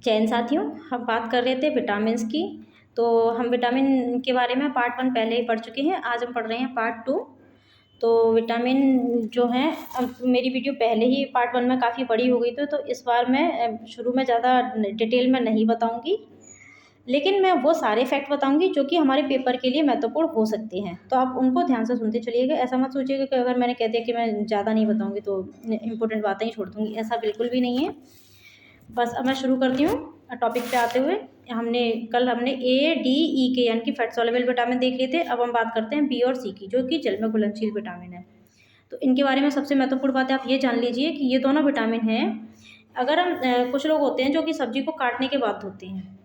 चयन साथियों, हम बात कर रहे थे विटामिन्स की। तो हम विटामिन के बारे में पार्ट 1 पहले ही पढ़ चुके हैं। आज हम पढ़ रहे हैं पार्ट 2। तो विटामिन जो हैं, अब मेरी वीडियो पहले ही पार्ट 1 में काफ़ी बड़ी हो गई थी, तो इस बार मैं शुरू में ज़्यादा डिटेल में नहीं बताऊंगी, लेकिन मैं वो सारे फैक्ट बताऊंगी जो कि हमारे पेपर के लिए महत्वपूर्ण हो सकते हैं। तो आप उनको ध्यान से सुनते चलिएगा। ऐसा मत सोचिएगा कि अगर मैंने कह दिया कि मैं ज़्यादा नहीं बताऊंगी तो इम्पोर्टेंट बातें ही छोड़ दूंगी, ऐसा बिल्कुल भी नहीं है। बस अब मैं शुरू करती हूँ टॉपिक पे आते हुए। कल हमने ए डी ई के यानी कि फैट सॉल्युबल विटामिन देख लिए थे। अब हम बात करते हैं बी और सी की, जो कि जल में घुलनशील विटामिन है। तो इनके बारे में सबसे महत्वपूर्ण बात है, आप ये जान लीजिए कि ये दोनों विटामिन हैं। अगर हम कुछ लोग होते हैं जो कि सब्जी को काटने के बाद धोते हैं,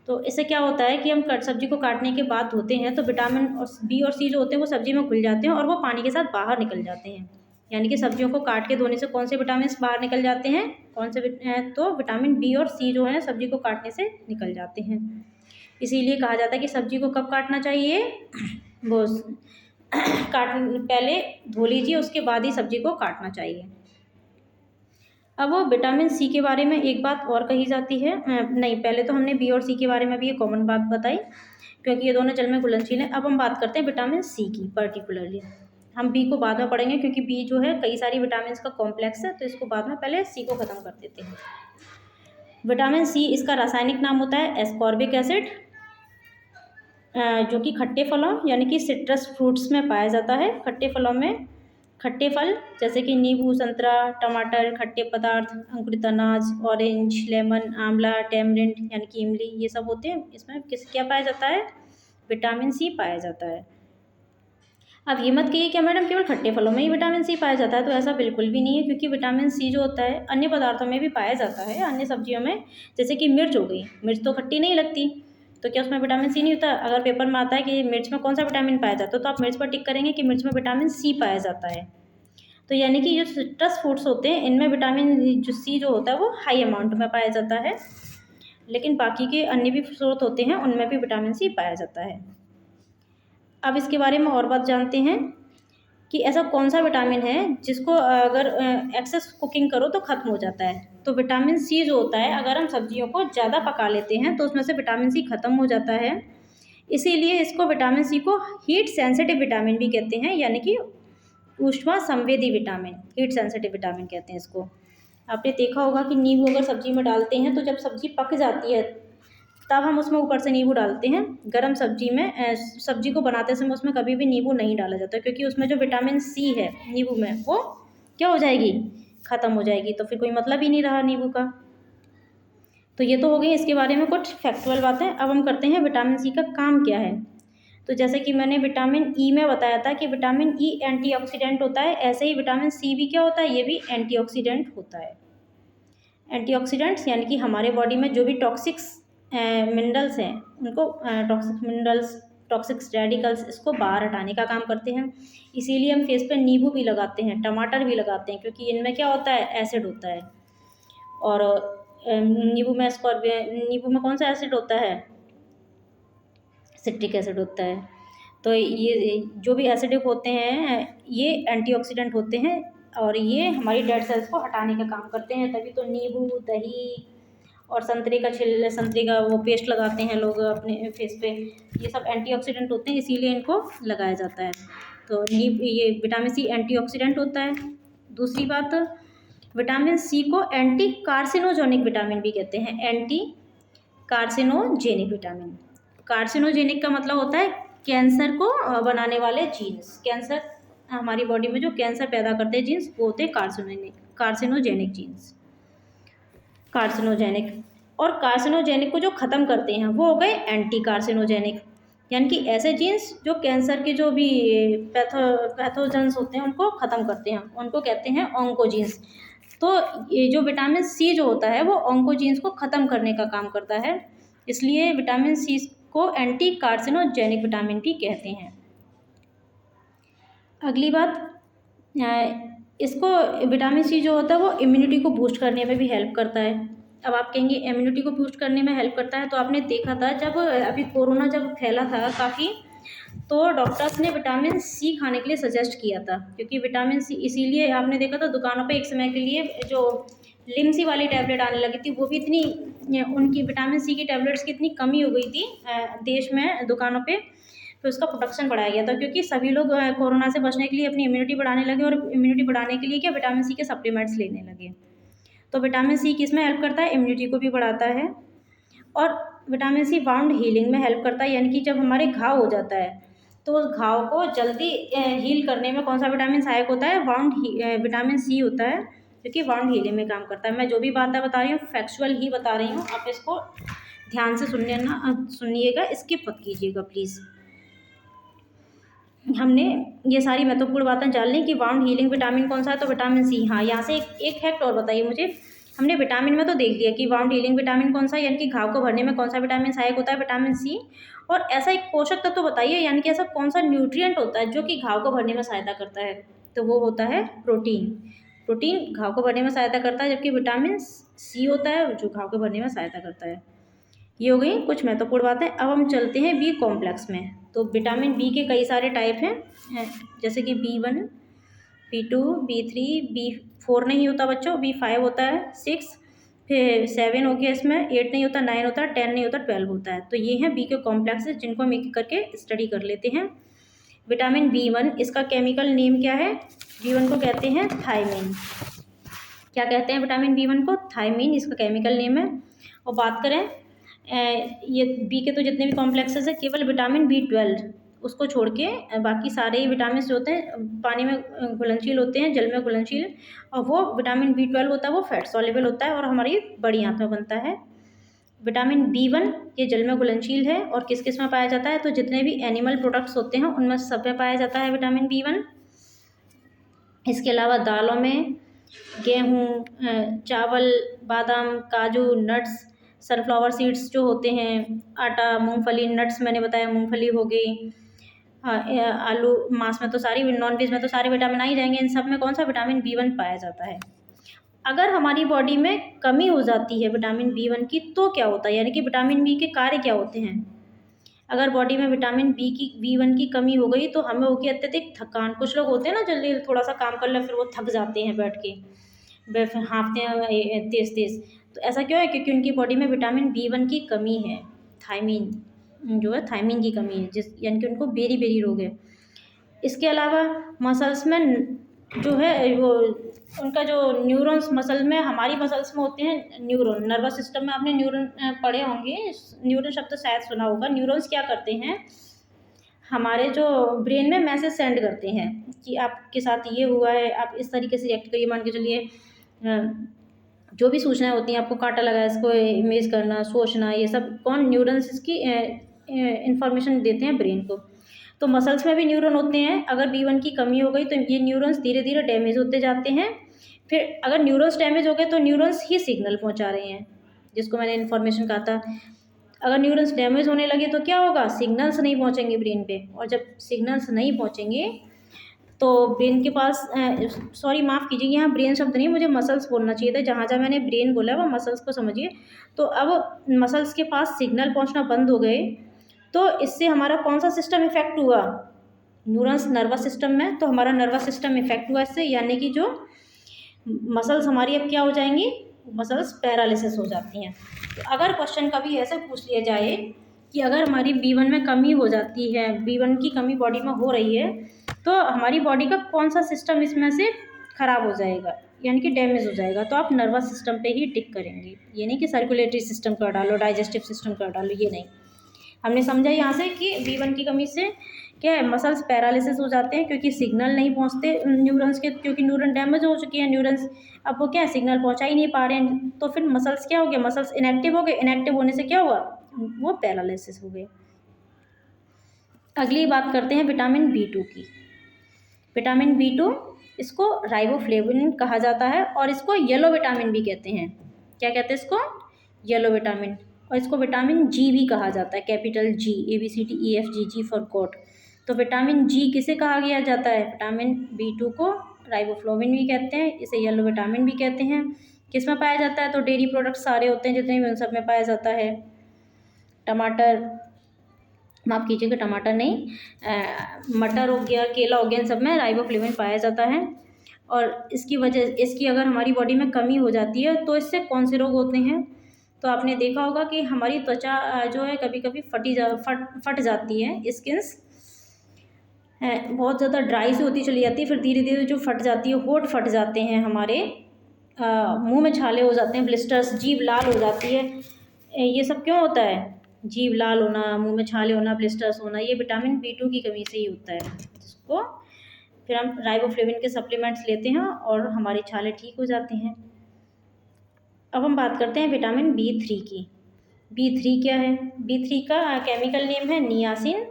तो इससे क्या होता है कि हम सब्जी को काटने के बाद धोते हैं तो विटामिन और बी और सी जो होते हैं वो सब्जी में घुल जाते हैं और वो पानी के साथ बाहर निकल जाते हैं। यानी कि सब्जियों को काट के धोने से कौन से विटामिन बाहर निकल जाते हैं, तो विटामिन बी और सी जो है सब्जी को काटने से निकल जाते हैं। इसीलिए कहा जाता है कि सब्जी को कब काटना चाहिए, वो पहले धो लीजिए, उसके बाद ही सब्जी को काटना चाहिए। अब विटामिन सी के बारे में एक बात और कही जाती है, नहीं, पहले तो हमने बी और सी के बारे में भी एक कॉमन बात बताई, क्योंकि ये दोनों जल में घुलनशील हैं। अब हम बात करते हैं विटामिन सी की पर्टिकुलरली। हम बी को बाद में पढ़ेंगे, क्योंकि बी जो है कई सारी विटामिन का कॉम्प्लेक्स है, तो इसको बाद में, पहले सी को ख़त्म कर देते हैं। विटामिन सी, इसका रासायनिक नाम होता है एस्कॉर्बिक एसिड, जो कि खट्टे फलों यानी कि सिट्रस फ्रूट्स में पाया जाता है। खट्टे फलों में खट्टे फल जैसे कि नींबू, संतरा, टमाटर, खट्टे पदार्थ, अंकुरित अनाज, ऑरेंज, लेमन, आंवला, टैमरिंड यानी कि इमली, ये सब होते हैं। इसमें क्या पाया जाता है, विटामिन सी पाया जाता है। अब ये मत कहिए क्या मैडम केवल खट्टे फलों में ही विटामिन सी पाया जाता है, तो ऐसा बिल्कुल भी नहीं है, क्योंकि विटामिन सी जो होता है अन्य पदार्थों में भी पाया जाता है, अन्य सब्जियों में। जैसे कि मिर्च हो गई, मिर्च तो खट्टी नहीं लगती, तो क्या उसमें विटामिन सी नहीं होता? अगर पेपर में आता है कि मिर्च में कौन सा विटामिन पाया जाता है, तो आप मिर्च पर टिक करेंगे कि मिर्च में विटामिन सी पाया जाता है। तो यानी कि जो सिट्रस फ्रूट्स होते हैं इनमें विटामिन जो सी जो होता है वो हाई अमाउंट में पाया जाता है, लेकिन बाकी के अन्य भी स्रोत होते हैं उनमें भी विटामिन सी पाया जाता है। अब इसके बारे में और बात जानते हैं कि ऐसा कौन सा विटामिन है जिसको अगर एक्सेस कुकिंग करो तो ख़त्म हो जाता है। तो विटामिन सी जो होता है, अगर हम सब्जियों को ज़्यादा पका लेते हैं तो उसमें से विटामिन सी ख़त्म हो जाता है। इसीलिए इसको विटामिन सी को हीट सेंसिटिव विटामिन भी कहते हैं, यानी कि ऊष्मा संवेदी विटामिन, हीट सेंसिटिव विटामिन कहते हैं इसको। आपने देखा होगा कि नींबू अगर सब्जी में डालते हैं तो जब सब्जी पक जाती है तब हम उसमें ऊपर से नींबू डालते हैं। गरम सब्जी में सब्जी को बनाते समय उसमें कभी भी नींबू नहीं डाला जाता, क्योंकि उसमें जो विटामिन सी है नींबू में वो क्या हो जाएगी, ख़त्म हो जाएगी, तो फिर कोई मतलब ही नहीं रहा नींबू का। तो ये तो हो गई इसके बारे में कुछ फैक्चुअल बातें। अब हम करते हैं विटामिन सी का काम क्या है। तो जैसे कि मैंने विटामिन ई में बताया था कि विटामिन ई एंटीऑक्सीडेंट होता है, ऐसे ही विटामिन सी भी क्या होता है, ये भी एंटीऑक्सीडेंट होता है। एंटीऑक्सीडेंट्स यानी कि हमारे बॉडी में जो भी टॉक्सिक्स मिनरल्स हैं उनको, टॉक्सिक मिनरल्स, टॉक्सिक रेडिकल्स, इसको बाहर हटाने का काम करते हैं। इसीलिए हम फेस पे नींबू भी लगाते हैं, टमाटर भी लगाते हैं, क्योंकि इनमें क्या होता है, एसिड होता है। और नींबू में कौन सा एसिड होता है, सिट्रिक एसिड होता है। तो ये जो भी एसिडिक होते हैं ये एंटीऑक्सीडेंट होते हैं और ये हमारी डेड सेल्स को हटाने का काम करते हैं। तभी तो नींबू, दही और संतरे का वो पेस्ट लगाते हैं लोग अपने फेस पे, ये सब एंटीऑक्सीडेंट होते हैं, इसीलिए इनको लगाया जाता है। तो ये विटामिन सी एंटीऑक्सीडेंट होता है। दूसरी बात, विटामिन सी को एंटी कार्सिनोजेनिक विटामिन भी कहते हैं, एंटी कार्सिनोजेनिक विटामिन। कार्सिनोजेनिक का मतलब होता है कैंसर को बनाने वाले जीन्स। कैंसर, हमारी बॉडी में जो कैंसर पैदा करते हैं जीन्स, वो होते हैं कार्सिनोजेनिक जीन्स, कार्सिनोजेनिक। और कार्सिनोजेनिक को जो ख़त्म करते हैं वो हो गए एंटी कार्सिनोजेनिक, यानी कि ऐसे जीन्स जो कैंसर के जो भी पैथोजेंस होते हैं उनको ख़त्म करते हैं, उनको कहते हैं ऑन्कोजीन्स। तो ये जो विटामिन सी जो होता है वो ऑन्कोजीन्स को ख़त्म करने का काम करता है, इसलिए विटामिन सी को एंटी कार्सिनोजेनिक विटामिन भी कहते हैं। अगली बात, इसको विटामिन सी जो होता है वो इम्यूनिटी को बूस्ट करने में भी हेल्प करता है। अब आप कहेंगे इम्यूनिटी को बूस्ट करने में हेल्प करता है, तो आपने देखा था जब अभी कोरोना जब फैला था काफ़ी, तो डॉक्टर्स ने विटामिन सी खाने के लिए सजेस्ट किया था, क्योंकि विटामिन सी, इसीलिए आपने देखा था दुकानों पे एक समय के लिए जो लिम्सी वाली टैबलेट आने लगी थी, वो भी इतनी उनकी विटामिन सी की टैबलेट्स की इतनी कमी हो गई थी देश में दुकानों पे, तो उसका प्रोडक्शन बढ़ाया गया था क्योंकि सभी लोग कोरोना से बचने के लिए अपनी इम्यूनिटी बढ़ाने लगे और इम्यूनिटी बढ़ाने के लिए क्या विटामिन सी के सप्लीमेंट्स लेने लगे। तो विटामिन सी किस में हेल्प करता है? इम्यूनिटी को भी बढ़ाता है। और विटामिन सी वाउंड हीलिंग में हेल्प करता है, यानी कि जब हमारे घाव हो जाता है तो उस घाव को जल्दी हील करने में कौन सा विटामिन सहायक होता है? विटामिन सी होता है, क्योंकि वाउंड हीलिंग में काम करता है। मैं जो भी बातें बता रही हूँ फैक्चुअल ही बता रही हूँ, आप इसको ध्यान से सुनिएगा, स्किप मत कीजिएगा प्लीज़। हमने ये सारी महत्वपूर्ण बातें जान ली कि वाउंड हीलिंग विटामिन कौन सा है, तो विटामिन सी। हाँ, यहाँ से एक फैक्ट और बताइए मुझे। हमने विटामिन में तो देख लिया कि वाउंड हीलिंग विटामिन कौन सा है, यानी कि घाव को भरने में कौन सा विटामिन सहायक होता है? Vitamin C. और ऐसा एक पोषक तत्व तो बताइए, यानी कि ऐसा कौन सा न्यूट्रिएंट होता है जो कि घाव को भरने में सहायता करता है? तो वो होता है प्रोटीन। प्रोटीन घाव को भरने में सहायता करता है, जबकि विटामिन सी होता है जो घाव को भरने में सहायता करता है। ये हो गई कुछ महत्वपूर्ण बातें। अब हम चलते हैं बी कॉम्प्लेक्स में। तो विटामिन बी के कई सारे टाइप हैं, जैसे कि B1, B2, B3, B4 नहीं होता बच्चों, B5 होता है, 6, फिर 7 हो गया, इसमें 8 नहीं होता, 9 होता, 10 नहीं होता, 12 होता है। तो ये हैं बी के कॉम्प्लेक्सेस जिनको हम एक करके स्टडी कर लेते हैं। विटामिन B1, इसका केमिकल नेम क्या है? B1 को कहते हैं थायमीन। क्या कहते हैं विटामिन B1 को? थायमीन इसका केमिकल नेम है। और बात करें ये बी के तो जितने भी कॉम्प्लेक्सेस है, केवल विटामिन B12 उसको छोड़ के बाकी सारे विटामिन जो होते हैं पानी में घुलनशील होते हैं, जल में घुलनशील, और वो विटामिन B12 होता है वो फैट सॉल्युबल होता है और हमारी बड़ी आंत में बनता है। विटामिन B1 ये जल में घुलनशील है और किस किस में पाया जाता है? तो जितने भी एनिमल प्रोडक्ट्स होते हैं उनमें सब में पाया जाता है विटामिन B1। इसके अलावा दालों में गेहूँ, चावल, बादाम, काजू, नट्स, सनफ्लावर सीड्स जो होते हैं, आटा, मूंगफली, नट्स मैंने बताया मूंगफली हो गई, आलू, मांस में तो सारी, नॉन वेज में तो सारे विटामिन आ ही जाएंगे। इन सब में कौन सा? विटामिन B1 पाया जाता है। अगर हमारी बॉडी में कमी हो जाती है विटामिन B1 की तो क्या होता है, यानी कि विटामिन बी के कार्य क्या होते हैं? अगर बॉडी में विटामिन B1 की कमी हो गई तो हमें होगी अत्यधिक थकान। कुछ लोग होते हैं ना जल्दी थोड़ा सा काम कर ले फिर वो थक जाते हैं बैठ के, फिर हाँफते हैं तेज तेज। तो ऐसा क्यों है? क्योंकि उनकी बॉडी में विटामिन B1 की कमी है, थायमीन जो है थायमीन की कमी है, यानी कि उनको बेरी बेरी रोग है। इसके अलावा मसल्स में जो है वो उनका जो न्यूरॉन्स मसल में, हमारी मसल्स में होते हैं न्यूरॉन। नर्वस सिस्टम में आपने न्यूरॉन पढ़े होंगे, न्यूरॉन शब्द तो शायद सुना होगा। न्यूरॉन्स क्या करते हैं? हमारे जो ब्रेन में मैसेज सेंड करते हैं कि आपके साथ ये हुआ है, आप इस तरीके से रिएक्ट करिए। मान के चलिए जो भी सूचनाएं होती हैं, आपको कांटा लगा इसको इमेज करना, सोचना, ये सब कौन? न्यूरॉन्स इसकी इंफॉर्मेशन देते हैं ब्रेन को। तो मसल्स में भी न्यूरॉन होते हैं। अगर B1 की कमी हो गई तो ये न्यूरॉन्स धीरे धीरे डैमेज होते जाते हैं। फिर अगर न्यूरॉन्स डैमेज हो गए तो न्यूरॉन्स ही सिग्नल पहुंचा रहे हैं, जिसको मैंने इन्फॉर्मेशन कहा था। अगर न्यूरॉन्स डैमेज होने लगे तो क्या होगा? सिग्नल्स नहीं पहुंचेंगे ब्रेन पे, और जब सिग्नल्स नहीं पहुंचेंगे तो ब्रेन के पास सॉरी माफ़ कीजिए, यहाँ ब्रेन शब्द नहीं, मुझे मसल्स बोलना चाहिए था। जहाँ जहाँ मैंने ब्रेन बोला वो मसल्स को समझिए। तो अब मसल्स के पास सिग्नल पहुँचना बंद हो गए तो इससे हमारा कौन सा सिस्टम इफेक्ट हुआ? न्यूरॉन्स नर्वस सिस्टम में, तो हमारा नर्वस सिस्टम इफेक्ट हुआ इससे, यानी कि जो मसल्स हमारी अब क्या हो जाएंगी? मसल्स पैरालिसिस हो जाती हैं। तो अगर क्वेश्चन कभी ऐसे पूछ लिया जाए कि अगर हमारी B1 में कमी हो जाती है, B1 की कमी बॉडी में हो रही है, तो हमारी बॉडी का कौन सा सिस्टम इसमें से खराब हो जाएगा, यानी कि डैमेज हो जाएगा? तो आप नर्वस सिस्टम पे ही टिक करेंगे। ये नहीं कि सर्कुलेटरी सिस्टम कर डालो, डाइजेस्टिव सिस्टम कर डालो, ये नहीं। हमने समझा यहाँ से कि B1 की कमी से क्या है? मसल्स पैरालिसिस हो जाते हैं, क्योंकि सिग्नल नहीं पहुँचते न्यूरॉन्स के, क्योंकि न्यूरॉन डैमेज हो चुकी है। न्यूरॉन्स अब वो क्या है? सिग्नल पहुँचा ही नहीं पा रहे हैं। तो फिर मसल्स क्या हो गया? मसल्स इनएक्टिव हो गए। इनएक्टिव होने से क्या हुआ? वो पैरालिसिस हो गए। अगली बात करते हैं विटामिन B2 की। विटामिन B2 इसको राइबोफ्लेविन कहा जाता है और इसको येलो विटामिन भी कहते हैं। क्या कहते हैं इसको? Yellow vitamin. और इसको विटामिन G भी कहा जाता है, capital G, ABCDEFG, G for God. तो विटामिन G किसे कहा गया जाता है? विटामिन B2 को राइबोफ्लेविन भी कहते हैं, इसे येलो विटामिन भी कहते हैं। किस में पाया जाता है? तो डेयरी प्रोडक्ट्स सारे होते हैं जितने भी, उन सब में पाया जाता है। टमाटर, माफ़ कीजिएगा टमाटर नहीं, मटर हो गया, केला हो गया, इन सब में राइबोफ्लेविन पाया जाता है। और इसकी अगर हमारी बॉडी में कमी हो जाती है तो इससे कौन से रोग होते हैं। तो आपने देखा होगा कि हमारी त्वचा जो है कभी कभी फट जाती है, स्किन्स है बहुत ज़्यादा ड्राई सी होती चली जाती है, फिर धीरे धीरे जो फट जाती है, होंठ फट जाते हैं हमारे, मुंह में छाले हो जाते हैं, ब्लिस्टर्स, जीभ लाल हो जाती है। ये सब क्यों होता है? जीभ लाल होना, मुंह में छाले होना, ब्लिस्टर्स होना, ये विटामिन B2 की कमी से ही होता है। जिसको फिर हम राइबोफ्लेविन के सप्लीमेंट्स लेते हैं और हमारी छाले ठीक हो जाते हैं। अब हम बात करते हैं विटामिन B3 की। B3 क्या है? B3 का केमिकल नेम है नियासिन,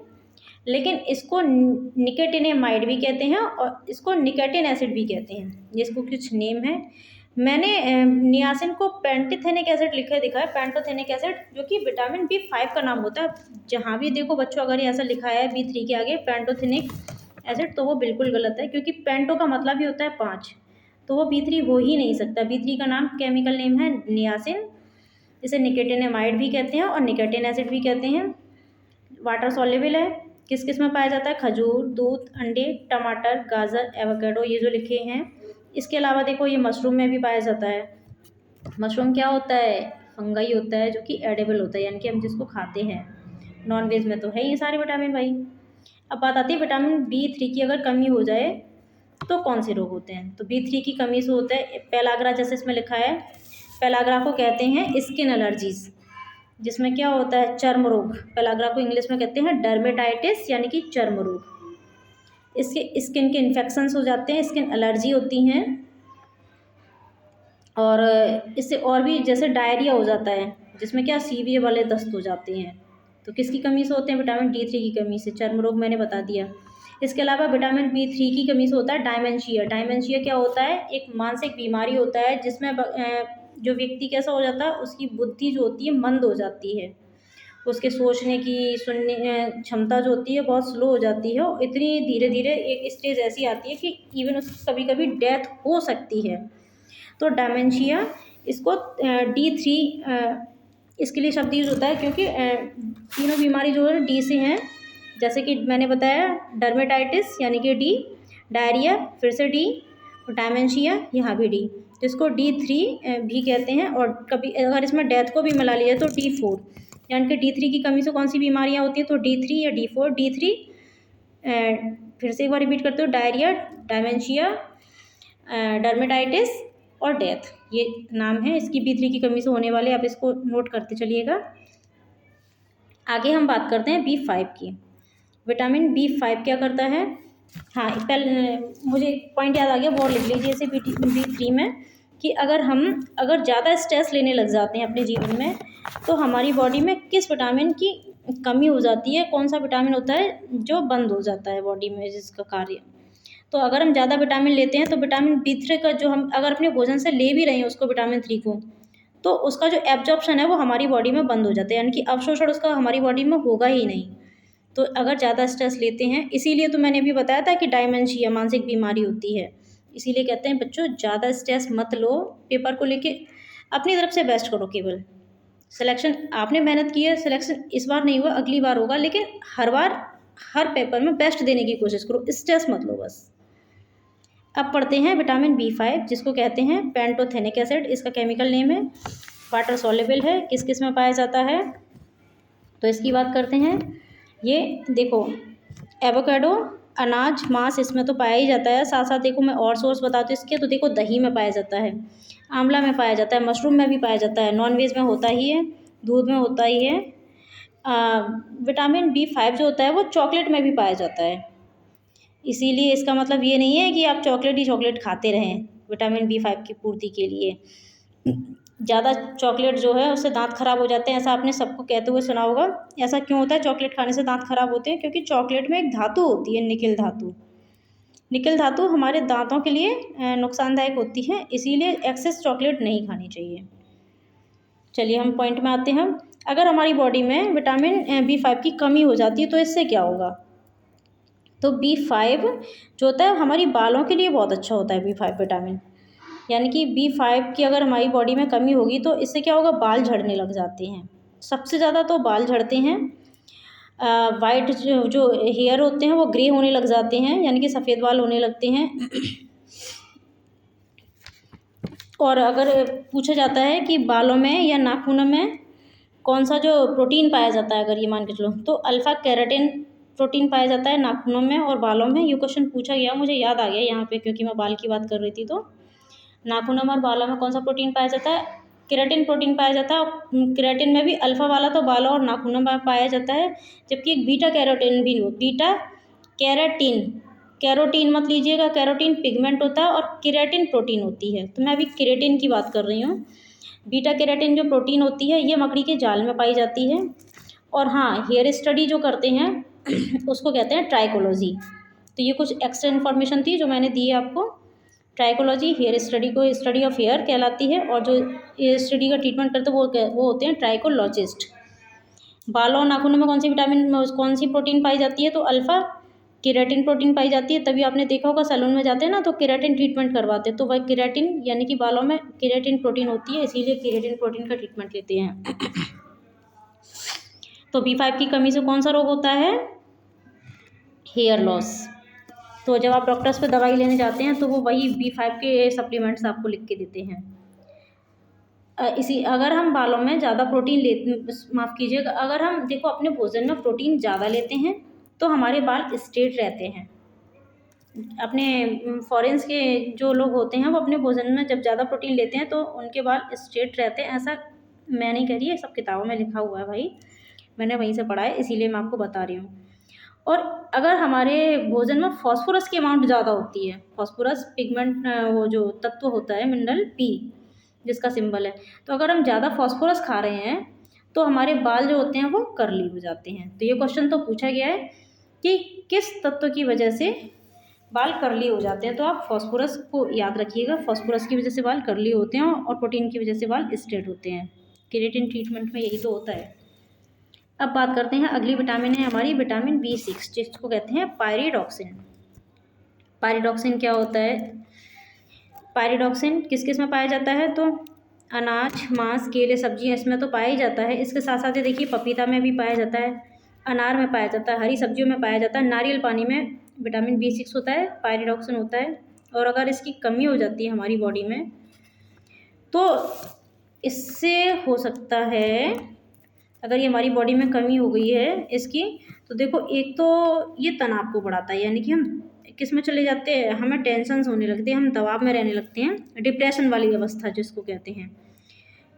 लेकिन इसको निकोटिनेमाइड भी कहते हैं और इसको निकोटिन एसिड भी कहते हैं। ये इसको कुछ नेम है। मैंने नियासिन को पेंटोथेनिक एसिड लिखा दिखा है, पेंटोथेनिक एसिड, जो कि विटामिन B5 का नाम होता है। जहाँ भी देखो बच्चों अगर ये ऐसा लिखा है B3 के आगे पेंटोथेनिक एसिड, तो वो बिल्कुल गलत है, क्योंकि पेंटो का मतलब ही होता है 5, तो वो B3 हो ही नहीं सकता। B3 का नाम केमिकल नेम है नियासिन। इसे निकोटिनेमाइड भी कहते हैं और निकोटिन एसिड भी कहते हैं। वाटर सॉल्युबल है। किस किस में पाया जाता है? खजूर, दूध, अंडे, टमाटर, गाजर, एवोकाडो, ये जो लिखे हैं। इसके अलावा देखो ये मशरूम में भी पाया जाता है। मशरूम क्या होता है? फंगाई होता है, जो कि एडेबल होता है, यानी कि हम जिसको खाते हैं। नॉन वेज में तो है ये सारे विटामिन भाई। अब बात आती है विटामिन B3 की अगर कमी हो जाए तो कौन से रोग होते हैं। तो B3 की कमी से होता है पेलाग्रा, जैसे इसमें लिखा है, पेलाग्रा को कहते हैं स्किन एलर्जीज, जिसमें क्या होता है? चर्म रोग। पेलाग्रा को इंग्लिश में कहते हैं डर्मेटाइटिस, यानी कि चर्म रोग। इसके स्किन के इन्फेक्शंस हो जाते हैं, स्किन एलर्जी होती हैं, और इससे और भी जैसे डायरिया हो जाता है, जिसमें क्या सीवियर वाले दस्त हो जाते हैं। तो किसकी कमी से होते हैं? विटामिन D3 की कमी से। चर्म रोग मैंने बता दिया। इसके अलावा विटामिन B3 की कमी से होता है डायमेंशिया। डायमेंशिया क्या होता है? एक मानसिक बीमारी होता है, जिसमें जो व्यक्ति कैसा हो जाता है, उसकी बुद्धि जो होती है मंद हो जाती है, उसके सोचने की, सुनने क्षमता जो होती है बहुत स्लो हो जाती है, और इतनी धीरे धीरे एक स्टेज ऐसी आती है कि इवन उसकी कभी कभी डेथ हो सकती है। तो डायमेंशिया, इसको D3 इसके लिए शब्द यूज होता है, क्योंकि तीनों बीमारी जो है D से हैं। जैसे कि मैंने बताया डर्मेटाइटिस यानी कि D, डायरिया फिर से D, और डायमेंशिया यहाँ भी D, तो इसको D3 भी कहते हैं। और कभी अगर इसमें डेथ को भी मिला लिया तो D4, यानी कि D3 की कमी से कौन सी बीमारियाँ होती हैं? तो D3 या D4। D3 फिर से एक बार रिपीट करते हो, डायरिया, डायमेंशिया, डर्मेटाइटिस और डेथ, ये नाम है इसकी B3 की कमी से होने वाले। आप इसको नोट करते चलिएगा। आगे हम बात करते हैं B5 की। विटामिन B5 क्या करता है? हाँ, पहले मुझे एक पॉइंट याद आ गया, वो लिख लीजिए इसे B3 में, कि अगर ज़्यादा स्ट्रेस लेने लग जाते हैं अपने जीवन में, तो हमारी बॉडी में किस विटामिन की कमी हो जाती है, कौन सा विटामिन होता है जो बंद हो जाता है बॉडी में जिसका कार्य। तो अगर हम ज़्यादा विटामिन लेते हैं तो विटामिन B3 का जो हम अगर अपने भोजन से ले भी रहे हैं उसको, विटामिन 3 को, तो उसका जो एब्जॉर्प्शन है वो हमारी बॉडी में बंद हो जाता है, यानी कि अवशोषण उसका हमारी बॉडी में होगा ही नहीं। तो अगर ज़्यादा स्ट्रेस लेते हैं, इसीलिए तो मैंने भी बताया था कि डायमेंशिया मानसिक बीमारी होती है। इसीलिए कहते हैं बच्चों ज़्यादा स्ट्रेस मत लो, पेपर को लेके अपनी तरफ से बेस्ट करो। केवल सिलेक्शन आपने मेहनत की है, सिलेक्शन इस बार नहीं हुआ अगली बार होगा, लेकिन हर बार हर पेपर में बेस्ट देने की कोशिश करो, स्ट्रेस मत लो बस। अब पढ़ते हैं विटामिन B5, जिसको कहते हैं पेंटोथेनिक एसिड। इसका केमिकल नेम है, वाटर सॉल्युबल है। किस किस में पाया जाता है? तो इसकी बात करते हैं। ये देखो एवोकाडो, अनाज, मांस, इसमें तो पाया ही जाता है। साथ साथ देखो मैं और सोर्स बताती हूँ इसके, तो देखो दही में पाया जाता है, आंवला में पाया जाता है, मशरूम में भी पाया जाता है, नॉन वेज में होता ही है, दूध में होता ही है। विटामिन B5 जो होता है वो चॉकलेट में भी पाया जाता है। इसीलिए इसका मतलब ये नहीं है कि आप चॉकलेट ही चॉकलेट खाते रहें विटामिन B5 की पूर्ति के लिए। ज़्यादा चॉकलेट जो है उससे दांत खराब हो जाते हैं, ऐसा आपने सबको कहते हुए सुना होगा। ऐसा क्यों होता है चॉकलेट खाने से दांत खराब होते हैं? क्योंकि चॉकलेट में एक धातु होती है, निकेल धातु। निकेल धातु हमारे दांतों के लिए नुकसानदायक होती है, इसीलिए एक्सेस चॉकलेट नहीं खानी चाहिए। चलिए हम पॉइंट में आते हैं। अगर हमारी बॉडी में विटामिन B5 की कमी हो जाती है तो इससे क्या होगा? तो B5 जो होता है हमारी बालों के लिए बहुत अच्छा होता है B5 विटामिन, यानी कि B5 की अगर हमारी बॉडी में कमी होगी तो इससे क्या होगा? बाल झड़ने लग जाते हैं। सबसे ज़्यादा तो बाल झड़ते हैं, वाइट जो हेयर होते हैं वो ग्रे होने लग जाते हैं, यानी कि सफ़ेद बाल होने लगते हैं। और अगर पूछा जाता है कि बालों में या नाखूनों में कौन सा जो प्रोटीन पाया जाता है, अगर ये मान के चलो, तो अल्फ़ा केराटिन प्रोटीन पाया जाता है नाखूनों में और बालों में। ये क्वेश्चन पूछा गया, मुझे याद आ गया यहाँ पे क्योंकि मैं बाल की बात कर रही थी। तो नाखूनों में और बालों में कौन सा प्रोटीन पाया जाता है? केराटिन प्रोटीन पाया जाता है। केराटिन में भी अल्फ़ा वाला तो बालों और नाखूनों में पाया जाता है, जबकि एक बीटा कैरोटीन भी बीटा कैराटीन, कैरोटीन मत लीजिएगा, कैरोटीन पिगमेंट होता है और केराटिन प्रोटीन होती है। तो मैं अभी केराटिन की बात कर रही हूँ। बीटा केराटिन जो प्रोटीन होती है ये मकड़ी के जाल में पाई जाती है। और हाँ, हेयर स्टडी जो करते हैं उसको कहते हैं ट्राइकोलॉजी। तो ये कुछ एक्स्ट्रा इन्फॉर्मेशन थी जो मैंने दी है आपको। ट्राइकोलॉजी हेयर स्टडी को स्टडी ऑफ हेयर कहलाती है, और जो हेयर स्टडी का ट्रीटमेंट करते हैं वो होते हैं ट्राइकोलॉजिस्ट। बालों और नाखूनों में कौन सी प्रोटीन पाई जाती है? तो अल्फ़ा केराटिन प्रोटीन पाई जाती है। तभी आपने देखा होगा सैलून में जाते हैं ना तो केराटिन ट्रीटमेंट करवाते हैं, तो वह केराटिन यानी कि बालों में केराटिन प्रोटीन होती है, इसीलिए केराटिन प्रोटीन का ट्रीटमेंट लेते हैं। तो B5 की कमी से कौन सा रोग होता है? Hair loss. तो जब आप डॉक्टर्स पे दवाई लेने जाते हैं तो वो वही B5 के सप्लीमेंट्स आपको लिख के देते हैं। अगर हम बालों में ज़्यादा प्रोटीन माफ़ कीजिएगा, अगर हम देखो अपने भोजन में प्रोटीन ज़्यादा लेते हैं तो हमारे बाल स्ट्रेट रहते हैं। अपने फॉरेन्स के जो लोग होते हैं वो अपने भोजन में जब ज़्यादा प्रोटीन लेते हैं तो उनके बाल स्ट्रेट रहते हैं। ऐसा मैं नहीं कह रही है, सब किताबों में लिखा हुआ है भाई, मैंने वहीं से पढ़ा है, इसीलिए मैं आपको बता रही हूँ। और अगर हमारे भोजन में फॉस्फोरस की अमाउंट ज़्यादा होती है, फॉस्फोरस पिगमेंट वो जो तत्व होता है मिनरल P जिसका सिंबल है, तो अगर हम ज़्यादा फॉस्फोरस खा रहे हैं तो हमारे बाल जो होते हैं वो कर्ली हो जाते हैं। तो ये क्वेश्चन तो पूछा गया है कि किस तत्व की वजह से बाल कर्ली हो जाते हैं, तो आप फॉस्फोरस को याद रखिएगा। फॉस्फोरस की वजह से बाल कर्ली होते हैं और प्रोटीन की वजह से बाल स्ट्रेट होते हैं। केराटिन ट्रीटमेंट में यही तो होता है। अब बात करते हैं, अगली विटामिन है हमारी विटामिन B6 जिसको कहते हैं पायरिडॉक्सिन। पायरिडॉक्सिन क्या होता है? पायरिडॉक्सिन किस किस में पाया जाता है? तो अनाज, मांस, केले, सब्जियां इसमें तो पाया ही जाता है। इसके साथ साथ देखिए पपीता में भी पाया जाता है, अनार में पाया जाता है, हरी सब्जियों में पाया जाता है, नारियल पानी में विटामिन B6 होता है, पायरिडॉक्सिन होता है। और अगर इसकी कमी हो जाती है हमारी बॉडी में तो इससे हो सकता है, अगर ये हमारी बॉडी में कमी हो गई है इसकी, तो देखो एक तो ये तनाव को बढ़ाता है, यानी कि हम किस में चले जाते हैं, हमें टेंशन्स होने लगते हैं, हम दबाव में रहने लगते हैं, डिप्रेशन वाली अवस्था जिसको कहते हैं।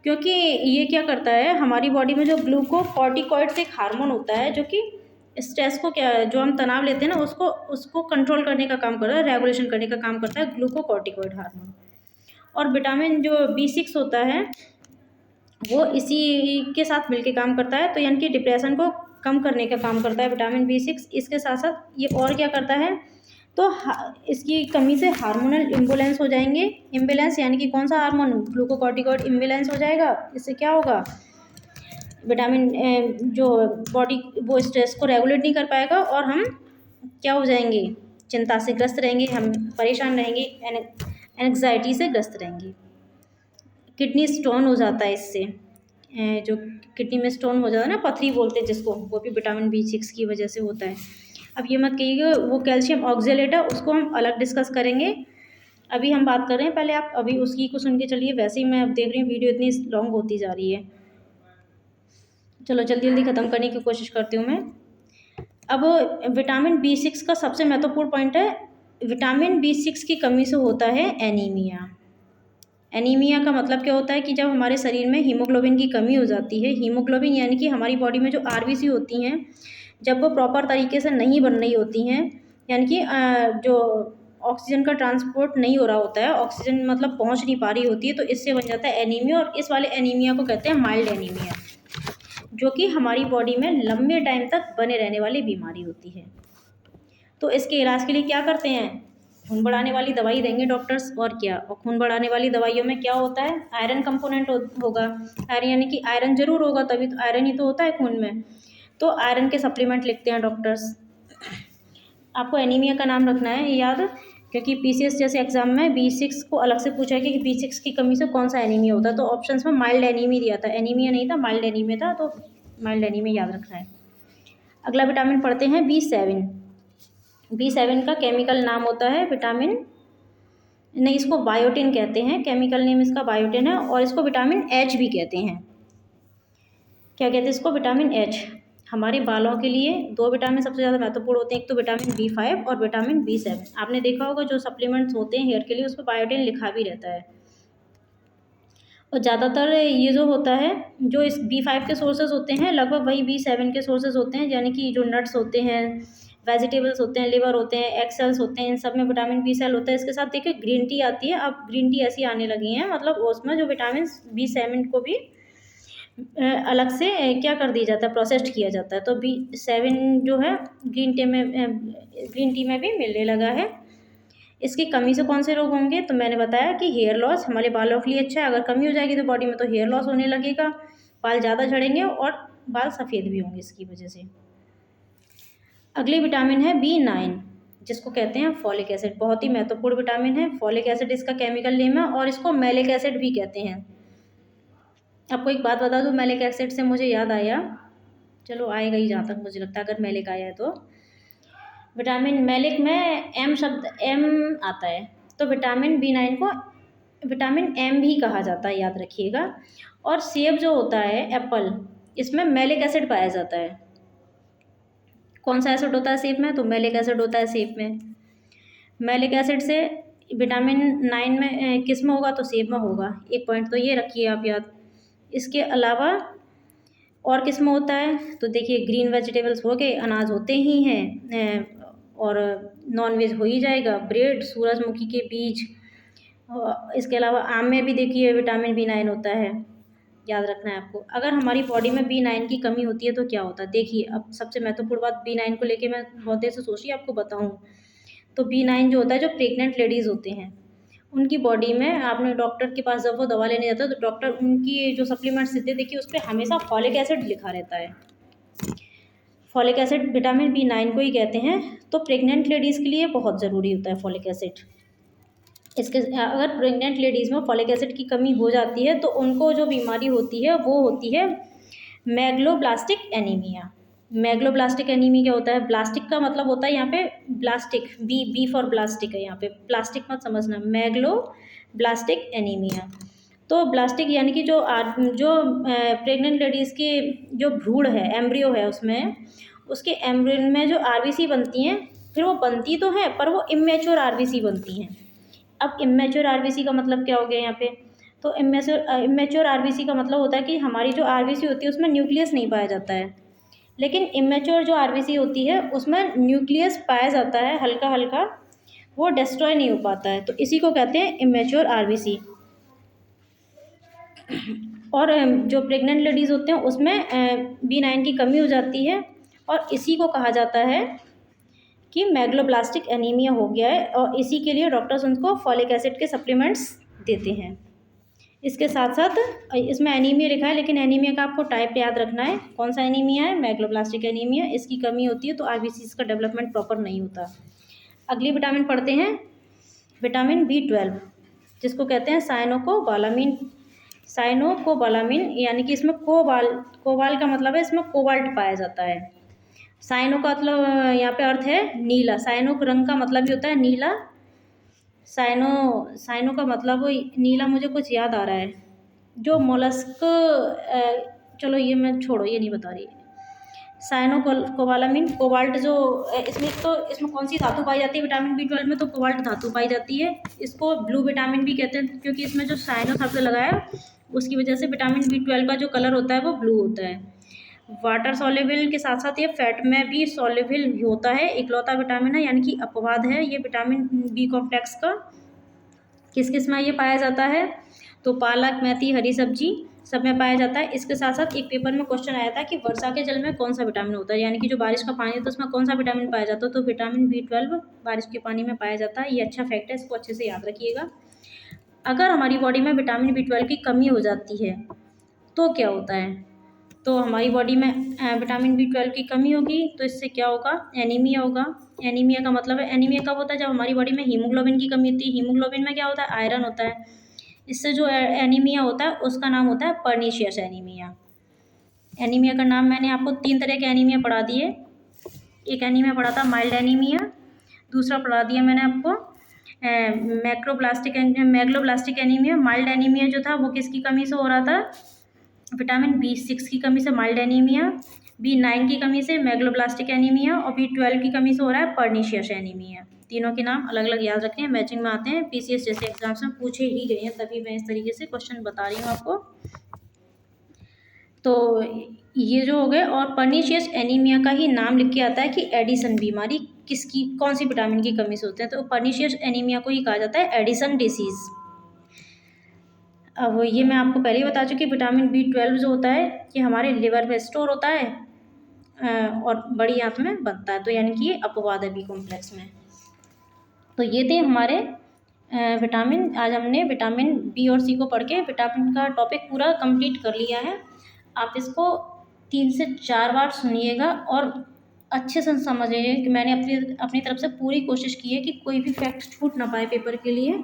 क्योंकि ये क्या करता है, हमारी बॉडी में जो ग्लूकोकॉर्टिकॉइड्स एक हार्मोन होता है जो कि स्ट्रेस को जो हम तनाव लेते हैं ना उसको कंट्रोल करने का काम करता है, रेगुलेशन करने का काम करता है ग्लूकोकॉर्टिकॉइड हार्मोन। और विटामिन जो B6 होता है वो इसी के साथ मिलके काम करता है, तो यानी कि डिप्रेशन को कम करने का काम करता है विटामिन B6। इसके साथ साथ ये और क्या करता है, तो इसकी कमी से हार्मोनल इम्बैलेंस हो जाएंगे। इम्बैलेंस यानी कि कौन सा हार्मोन? ग्लूकोकॉर्टिकॉइड इम्बैलेंस हो जाएगा। इससे क्या होगा, विटामिन जो बॉडी वो स्ट्रेस को रेगुलेट नहीं कर पाएगा और हम क्या हो जाएंगे, चिंता से ग्रस्त रहेंगे, हम परेशान रहेंगे, एंग्जाइटी से ग्रस्त रहेंगे। किडनी स्टोन हो जाता है इससे, जो किडनी में स्टोन हो जाता है ना, पथरी बोलते हैं जिसको, वो भी विटामिन B6 की वजह से होता है। अब ये मत कहिएगा वो कैल्शियम ऑक्जेलेट है, उसको हम अलग डिस्कस करेंगे। अभी हम बात कर रहे हैं, पहले आप अभी उसकी को सुन के चलिए। वैसे ही मैं अब देख रही हूँ वीडियो इतनी लॉन्ग होती जा रही है, चलो जल्दी जल्दी ख़त्म करने की कोशिश करती हूँ मैं। अब विटामिन B6 का सबसे महत्वपूर्ण पॉइंट है, विटामिन B6 की कमी से होता है एनीमिया। एनीमिया का मतलब क्या होता है कि जब हमारे शरीर में हीमोग्लोबिन की कमी हो जाती है, हीमोग्लोबिन यानी कि हमारी बॉडी में जो RBC होती हैं जब वो प्रॉपर तरीके से नहीं बन रही होती हैं, यानी कि जो ऑक्सीजन का ट्रांसपोर्ट नहीं हो रहा होता है, ऑक्सीजन मतलब पहुंच नहीं पा रही होती है, तो इससे बन जाता है एनीमिया। और इस वाले एनीमिया को कहते हैं माइल्ड एनीमिया, जो कि हमारी बॉडी में लंबे टाइम तक बने रहने वाली बीमारी होती है। तो इसके इलाज के लिए क्या करते हैं, खून बढ़ाने वाली दवाई देंगे डॉक्टर्स, और क्या। और खून बढ़ाने वाली दवाइयों में क्या होता है, आयरन कंपोनेंट होगा। आयरन यानी कि आयरन जरूर होगा, तभी तो आयरन ही तो होता है खून में, तो आयरन के सप्लीमेंट लिखते हैं डॉक्टर्स। आपको एनीमिया का नाम रखना है याद, क्योंकि PCS जैसे एग्जाम में B6 को अलग से पूछा है कि B6 की कमी से कौन सा एनीमिया होता है, तो ऑप्शंस में माइल्ड एनीमिया दिया था, एनीमिया नहीं था, माइल्ड एनीमिया था, तो माइल्ड एनीमिया याद रखना है। अगला विटामिन पढ़ते हैं B7। B7 का केमिकल नाम होता है विटामिन नहीं, इसको बायोटिन कहते हैं, केमिकल नेम इसका बायोटिन है। और इसको विटामिन एच भी कहते हैं। क्या कहते हैं इसको? Vitamin H. हमारे बालों के लिए दो विटामिन सबसे ज़्यादा महत्वपूर्ण होते हैं, एक तो विटामिन B5 और विटामिन B7। आपने देखा होगा जो सप्लीमेंट्स होते हैं हेयर के लिए उस पर बायोटिन लिखा भी रहता है। और ज़्यादातर ये जो होता है, जो इस B5 के सोर्सेज होते हैं लगभग वही B7 के सोर्सेज होते हैं, यानी कि जो नट्स होते हैं, वेजिटेबल्स होते हैं, लिवर होते हैं, एग सेल्स होते हैं, इन सब में विटामिन बी सेल होता है। इसके साथ देखिए ग्रीन टी आती है, अब ग्रीन टी ऐसी आने लगी हैं, मतलब उसमें जो विटामिन B7 को भी अलग से क्या कर दिया जाता है, प्रोसेस्ड किया जाता है। तो B7 जो है ग्रीन टी में भी मिलने लगा है। इसकी कमी से कौन से रोग होंगे? तो मैंने बताया कि हेयर लॉस हमारे बालों के लिए अच्छा है। अगर कमी हो जाएगी तो बॉडी में तो हेयर लॉस होने लगेगा, बाल ज़्यादा झड़ेंगे और बाल सफ़ेद भी होंगे इसकी वजह से। अगली विटामिन है B9, जिसको कहते हैं फॉलिक एसिड। बहुत ही महत्वपूर्ण विटामिन है। फॉलिक एसिड इसका केमिकल नेम है और इसको मैलिक एसिड भी कहते हैं। आपको एक बात बता दूं, मैलिक एसिड से मुझे याद आया, चलो आएगा ही जहाँ तक मुझे लगता है, अगर मैलिक आया है तो। विटामिन मैलिक में एम आता है, तो विटामिन B9 को विटामिन एम भी कहा जाता है, याद रखिएगा। और सेब जो होता है, एप्पल, इसमें मैलिक एसिड पाया जाता है। कौन सा एसिड होता है सेब में? तो मैलिक एसिड होता है सेब में। मैलिक एसिड से विटामिन 9 में किस में होगा? तो सेब में होगा। एक पॉइंट तो ये रखिए आप याद। इसके अलावा और किस में होता है? तो देखिए ग्रीन वेजिटेबल्स हो गए, अनाज होते ही हैं, और नॉन वेज हो ही जाएगा, ब्रेड, सूरजमुखी के बीज। इसके अलावा आम में भी देखिए विटामिन B9 होता है, याद रखना है आपको। अगर हमारी बॉडी में B9 की कमी होती है तो क्या होता है? देखिए अब सबसे महत्वपूर्ण बात B9 को लेके मैं बहुत देर से सोच रही आपको बताऊँ। तो B9 जो होता है, जो प्रेग्नेंट लेडीज़ होते हैं उनकी बॉडी में, आपने डॉक्टर के पास जब वो दवा लेने जाता है तो डॉक्टर उनकी जो सप्लीमेंट्स देते हैं, देखिए उस पर हमेशा फॉलिक एसिड लिखा रहता है। फॉलिक एसिड विटामिन B9 को ही कहते हैं। तो प्रेग्नेंट लेडीज़ के लिए बहुत ज़रूरी होता है फॉलिक एसिड। इसके अगर प्रेग्नेंट लेडीज़ में फॉलिक एसिड की कमी हो जाती है तो उनको जो बीमारी होती है वो होती है मेगलोब्लास्टिक एनीमिया। मेगलोब्लास्टिक एनीमिया क्या होता है? ब्लास्टिक का मतलब होता है यहाँ पे ब्लास्टिक, बी फॉर ब्लास्टिक है यहाँ पे, प्लास्टिक मत समझना। Megaloblastic anaemia. तो ब्लास्टिक यानी कि जो प्रेग्नेंट लेडीज़ की जो भ्रूण है, एम्ब्रियो है, उसमें उसके एम्ब्रियो में जो आरबीसी बनती हैं, फिर वो बनती तो है पर वो इमेच्योर आरबीसी बनती हैं। अब इमेच्योर आरबीसी का मतलब क्या हो गया यहाँ पे? तो इमेच्योर आरबीसी का मतलब होता है कि हमारी जो आरबीसी होती है उसमें न्यूक्लियस नहीं पाया जाता है, लेकिन इमेच्योर जो आरबीसी होती है उसमें न्यूक्लियस पाया जाता है हल्का हल्का, वो डिस्ट्रॉय नहीं हो पाता है, तो इसी को कहते हैं इमेच्योर आरबीसी। और जो प्रेग्नेंट लेडीज़ होते हैं उसमें B9 की कमी हो जाती है और इसी को कहा जाता है कि मेगलोब्लास्टिक एनीमिया हो गया है, और इसी के लिए डॉक्टर्स उनको फॉलिक एसिड के सप्लीमेंट्स देते हैं। इसके साथ साथ इसमें एनीमिया लिखा है, लेकिन एनीमिया का आपको टाइप याद रखना है। कौन सा एनीमिया है? Megaloblastic anaemia. इसकी कमी होती है तो आरबीसीज का डेवलपमेंट प्रॉपर नहीं होता। अगली विटामिन पढ़ते हैं, विटामिन B12, जिसको कहते हैं साइनोकोबालामिन। साइनोकोबालामिन यानी कि इसमें कोबाल का मतलब है इसमें कोबाल्ट पाया जाता है। साइनो का मतलब यहाँ पे अर्थ है नीला। साइनो रंग का मतलब भी होता है नीला। साइनो का मतलब नीला, मुझे कुछ याद आ रहा है, जो मोलस्क, चलो ये मैं छोड़ो, ये नहीं बता रही। कोबालामिन, कोबाल्ट, जो इसमें कौन सी धातु पाई जाती है विटामिन B12 में? तो कोबाल्ट धातु पाई जाती है। इसको ब्लू विटामिन भी कहते हैं, क्योंकि इसमें जो साइनो शब्द लगाया उसकी वजह से विटामिन B12 का जो कलर होता है वो ब्लू होता है। वाटर सॉल्युबल के साथ साथ ये फैट में भी सॉल्युबल होता है, इकलौता विटामिन है, यानी कि अपवाद है ये विटामिन B कॉम्प्लेक्स का। किस किस में ये पाया जाता है? तो पालक, मेथी, हरी सब्जी सब में पाया जाता है। इसके साथ साथ एक पेपर में क्वेश्चन आया था कि वर्षा के जल में कौन सा विटामिन होता है, यानी कि जो बारिश का पानी है तो उसमें कौन सा विटामिन पाया जाता है? तो विटामिन B12 बारिश के पानी में पाया जाता है। ये अच्छा फैक्ट है, इसको अच्छे से याद रखिएगा। अगर हमारी बॉडी में विटामिन B12 की कमी हो जाती है तो क्या होता है? तो हमारी बॉडी में विटामिन B12 की कमी होगी तो इससे क्या होगा? एनीमिया होगा। एनीमिया का मतलब है, एनीमिया कब होता है? जब हमारी बॉडी में हीमोग्लोबिन की कमी होती है। हीमोग्लोबिन में क्या होता है? आयरन होता है। इससे जो एनीमिया होता है उसका नाम होता है पर्नीशियस एनीमिया। एनीमिया का नाम मैंने आपको 3 तरह के एनीमिया पढ़ा दिए। एक एनीमिया पढ़ा था माइल्ड एनीमिया, दूसरा पढ़ा दिया मैंने आपको मैग्लोब्लास्टिक एनीमिया, माइल्ड एनीमिया जो था वो किसकी कमी से हो रहा था? विटामिन B6 की कमी से माइल्ड एनीमिया, B9 की कमी से मैग्लोब्लास्टिक एनीमिया और B12 की कमी से हो रहा है पर्नीशियस एनीमिया। तीनों के नाम अलग अलग याद रखने हैं, मैचिंग में आते हैं, PCS जैसे एग्जाम्स में पूछे ही गए हैं, तभी मैं इस तरीके से क्वेश्चन बता रही हूँ आपको। तो ये जो हो गए, और पर्नीशियस एनीमिया का ही नाम लिख के आता है कि एडिसन बीमारी किसकी, कौन सी विटामिन की कमी से होते हैं, तो पर्नीशियस एनीमिया को ही कहा जाता है एडिसन डिसीज़। अब ये मैं आपको पहले ही बता चुकी, विटामिन B12 जो होता है ये हमारे लिवर में स्टोर होता है और बड़ी आंत में बनता है, तो यानी कि ये अपवाद है B कॉम्प्लेक्स में। तो ये थे हमारे विटामिन। आज हमने विटामिन B और C को पढ़ के विटामिन का टॉपिक पूरा कंप्लीट कर लिया है। आप इसको 3 से 4 बार सुनिएगा और अच्छे से समझिए कि मैंने अपनी तरफ से पूरी कोशिश की है कि कोई भी फैक्ट छूट ना पाए पेपर के लिए,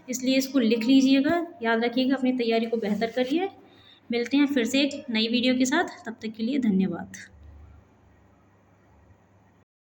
इसलिए इसको लिख लीजिएगा, याद रखिएगा, अपनी तैयारी को बेहतर करिए। मिलते हैं फिर से एक नई वीडियो के साथ, तब तक के लिए धन्यवाद।